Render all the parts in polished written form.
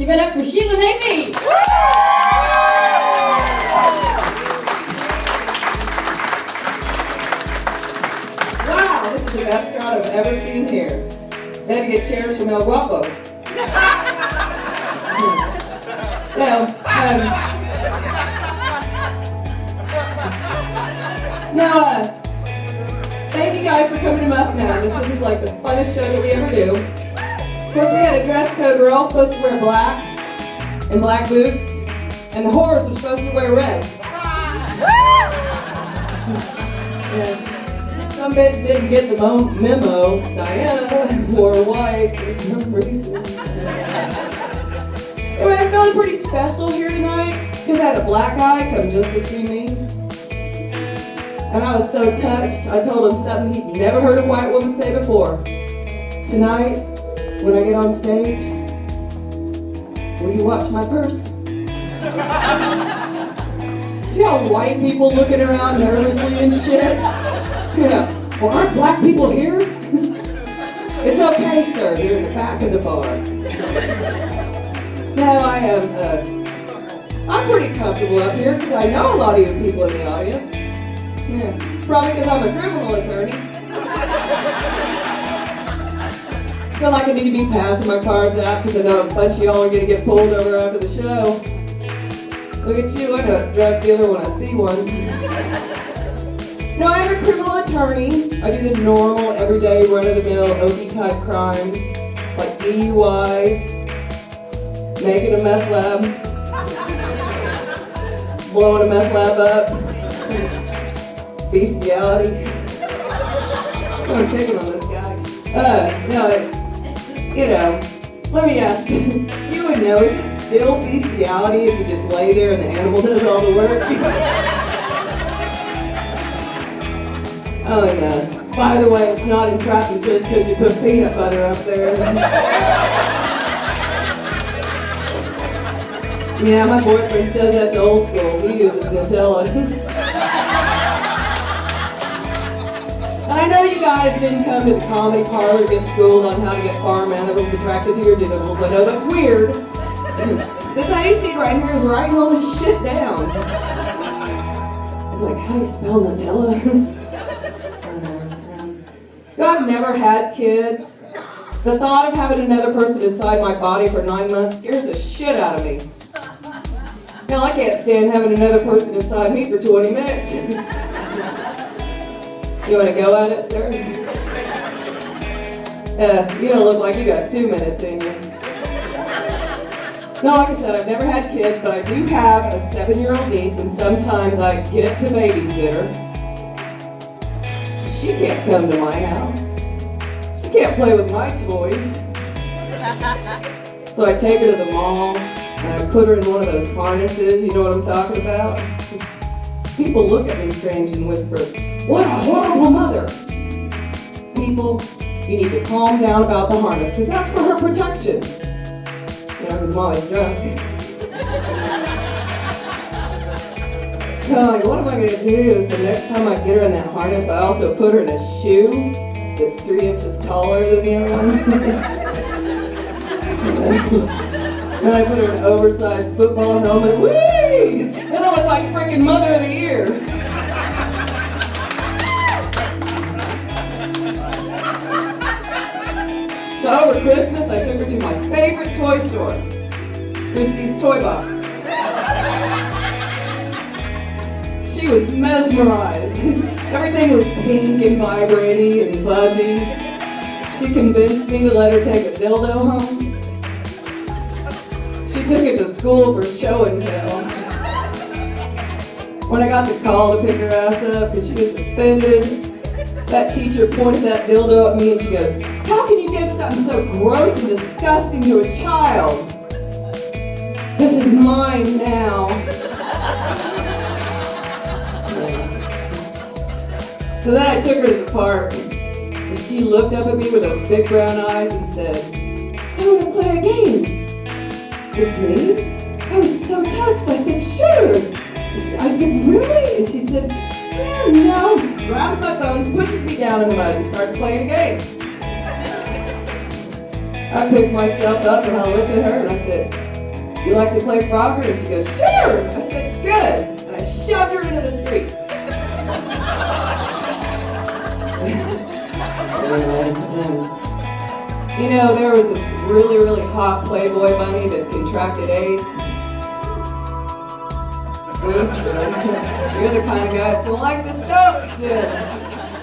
Give it up for Sheila Naifeh. Wow, this is the best crowd I've ever seen here. They had to get chairs from El Guapo. Thank you guys for coming to Muff Now. This is like the funnest show that we ever do. Of course, we had a dress code. We're all supposed to wear black and black boots, and the whores were supposed to wear red. Yeah. Some bitch didn't get the memo. Diana wore white for some reason. Anyway, I'm feeling pretty special here tonight because I had a black guy come just to see me. And I was so touched, I told him something he'd never heard a white woman say before. Tonight, when I get on stage, will you watch my purse? See how white people looking around nervously and shit? Yeah, well, aren't black people here? It's okay, sir, you're in the back of the bar. No, I'm pretty comfortable up here because I know a lot of you people in the audience. Yeah, probably because I'm a criminal attorney. Feel like I need to be passing my cards out because I know a bunch of y'all are going to get pulled over after the show. Look at you, I know a drug dealer when I see one. No, I'm a criminal attorney. I do the normal, everyday, run-of-the-mill, OD type crimes, like DUIs, making a meth lab, blowing a meth lab up, bestiality. I'm picking on this guy. No, let me ask you, you would know, is it still bestiality if you just lay there and the animal does all the work? Oh no. By the way, it's not entrapment just because you put peanut butter up there. Yeah, my boyfriend says that's old school. He uses Nutella. I know you guys didn't come to the comedy parlor to get schooled on how to get farm animals attracted to your genitals. I know that's weird. This hayseed right here is writing all this shit down. It's like, how do you spell Nutella? No, I've never had kids. The thought of having another person inside my body for 9 months scares the shit out of me. Hell, I can't stand having another person inside me for 20 minutes. You want to go at it, sir? You don't look like you got 2 minutes in you. No, like I said, I've never had kids, but I do have a 7-year-old niece, and sometimes I get to babysit her. She can't come to my house. She can't play with my toys. So I take her to the mall, and I put her in one of those harnesses, you know what I'm talking about? People look at me strange and whisper, "What a horrible mother!" People, you need to calm down about the harness, because that's for her protection. You know, because Mommy's drunk. So I'm like, what am I going to do? So next time I get her in that harness, I also put her in a shoe that's 3 inches taller than the other one. Then I put her in an oversized football helmet. Whee! And I look like freaking Mother of the Year. So over Christmas, I took her to my favorite toy store, Christie's Toy Box. She was mesmerized. Everything was pink and vibrating and fuzzy. She convinced me to let her take a dildo home. She took it to school for show and tell. When I got the call to pick her ass up because she was suspended, that teacher pointed that dildo at me and she goes, "How can you give something so gross and disgusting to a child? This is mine now." So then I took her to the park, and she looked up at me with those big brown eyes and said, "I want to play a game." With me? I was so touched. I said, "Sure." I said, "Really?" And she said, "Yeah, no." She grabs my phone, pushes me down in the mud, and starts playing a game. I picked myself up and I looked at her and I said, "You like to play Frogger?" And she goes, "Sure." I said, "Good." And I shoved her into the street. You know, there was this really, really hot Playboy bunny that contracted AIDS. You're the kind of guy that's gonna like this joke.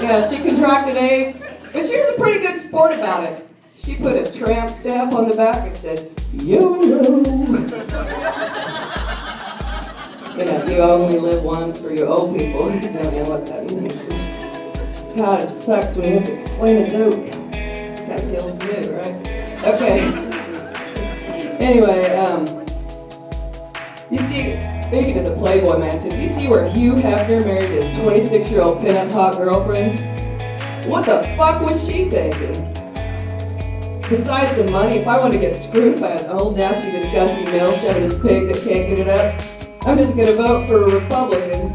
Yeah, she contracted AIDS, but she was a pretty good sport about it. She put a tramp stamp on the back and said, "YOLO." You know, you only live once for you old people. I don't know what that means. God, it sucks when you have to explain a joke. That kills me, right? Okay. Anyway, you see, speaking of the Playboy Mansion, do you see where Hugh Hefner married his 26-year-old pinup hot girlfriend? What the fuck was she thinking? Besides the money, if I want to get screwed by an old, nasty, disgusting male chauvinist pig that can't get it up, I'm just gonna vote for a Republican.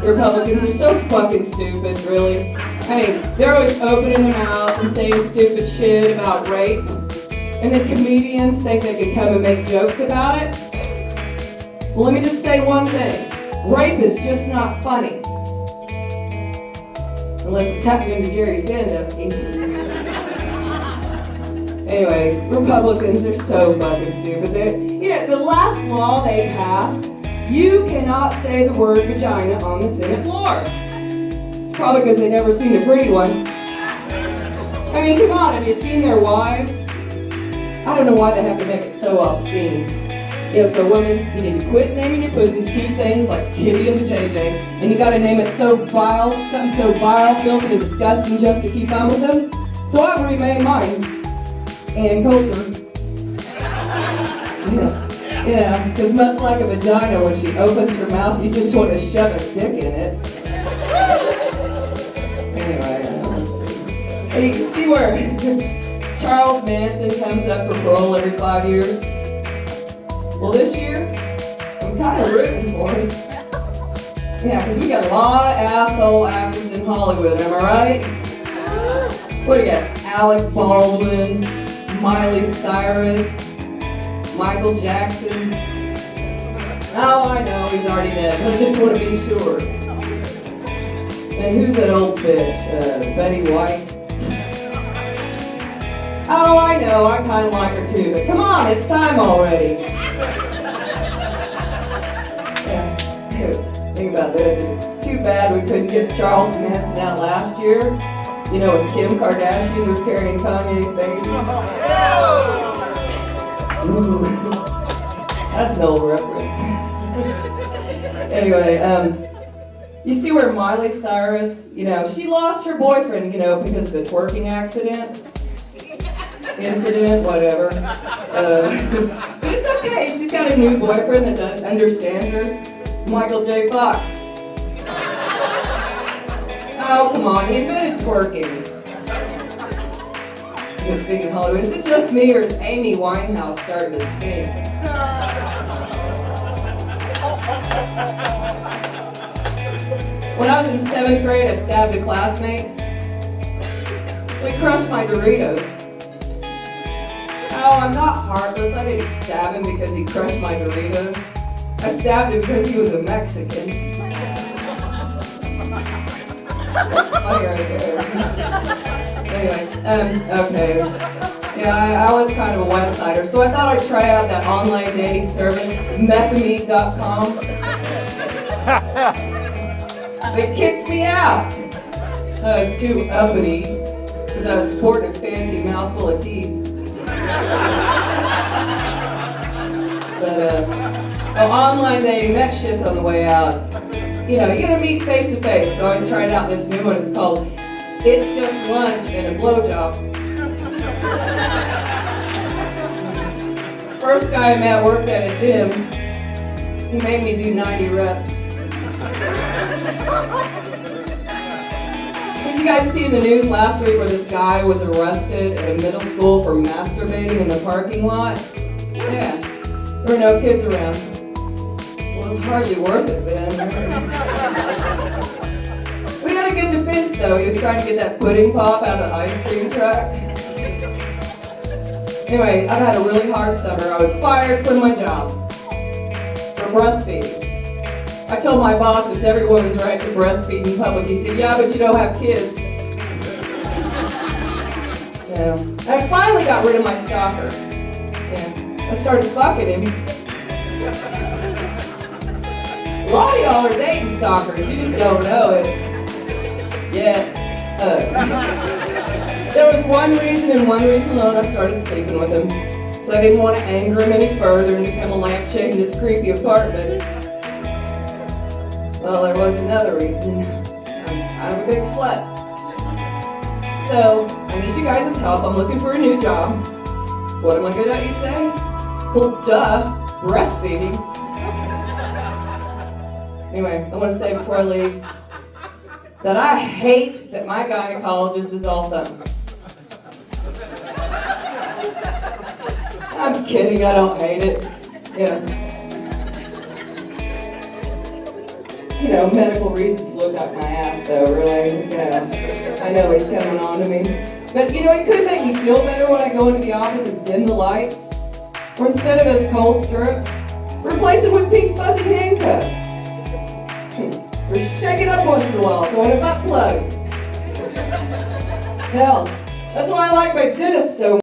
Republicans are so fucking stupid, really. I mean, they're always opening their mouths and saying stupid shit about rape, and then comedians think they can come and make jokes about it. Well, let me just say one thing. Rape is just not funny. Unless it's happening to Jerry Sandusky. Anyway, Republicans are so fucking stupid. The last law they passed, you cannot say the word vagina on the Senate floor. Probably because they never seen a pretty one. I mean, come on, have you seen their wives? I don't know why they have to make it so obscene. You know, so women, you need to quit naming your pussies cute things like Kitty and the JJ, and you gotta name it so vile, something so vile, filthy, and disgusting just to keep on with them. So I remain mine. And Coulter. Yeah, because much like a vagina, when she opens her mouth, you just want to shove a dick in it. Anyway, you can see where Charles Manson comes up for parole every 5 years. Well, this year, I'm kind of rooting for him. Yeah, because we got a lot of asshole actors in Hollywood, am I right? What do you got? Alec Baldwin, Miley Cyrus, Michael Jackson. Oh, I know, he's already dead, but I just want to be sure. And who's that old bitch? Betty White? Oh, I know, I kind of like her too, but come on, it's time already. Yeah. Think about this. It's too bad we couldn't get Charles Manson out last year. You know, when Kim Kardashian was carrying Kanye's baby. Ooh. That's an old reference. Anyway, you see where Miley Cyrus, you know, she lost her boyfriend, you know, because of the twerking incident, whatever. But it's okay, she's got a new boyfriend that understands her, Michael J. Fox. Oh, come on, he invented twerking. You know, speaking of Hollywood, is it just me or is Amy Winehouse starting to stink? When I was in 7th grade, I stabbed a classmate. He crushed my Doritos. Oh, I'm not heartless. I didn't stab him because he crushed my Doritos. I stabbed him because he was a Mexican. That's funny right there. Anyway, okay. Yeah, I was kind of a West Sider, so I thought I'd try out that online dating service, methameat.com. They kicked me out. I was too uppity, because I was sporting a fancy mouthful of teeth. But, online dating, that shit's on the way out. You know, you gotta meet face to face, so I tried out this new one. It's called It's Just Lunch and a Blowjob. First guy I met worked at a gym. He made me do 90 reps. Did you guys see in the news last week where this guy was arrested at a middle school for masturbating in the parking lot? Yeah, there were no kids around. Well, it's hardly worth it then. We had a good defense though. He was trying to get that pudding pop out of the ice cream truck. Anyway, I've had a really hard summer. I was fired from my job for breastfeeding. I told my boss it's every woman's right to breastfeed in public. He said, yeah, but you don't have kids. Yeah. I finally got rid of my stalker. Yeah. I started fucking him. A lot of y'all are dating stalkers. You just don't know it. Yeah. There was one reason and one reason alone I started sleeping with him. So I didn't want to anger him any further and become a lampshade in his creepy apartment. Well, there was another reason. I'm a big slut. So, I need you guys' help. I'm looking for a new job. What am I good at, you say? Well, duh, breastfeeding. Anyway, I want to say before I leave that I hate that my gynecologist is all thumbs. I'm kidding, I don't hate it. Yeah. You know, medical reasons to look up my ass though, really. Yeah. I know he's coming on to me. But you know, it could make me feel better when I go into the office is dim the lights. Or instead of those cold stirrups, replace it with pink fuzzy handcuffs. Or shake it up once in a while, throw in a butt plug. Hell, that's why I like my dentist so much.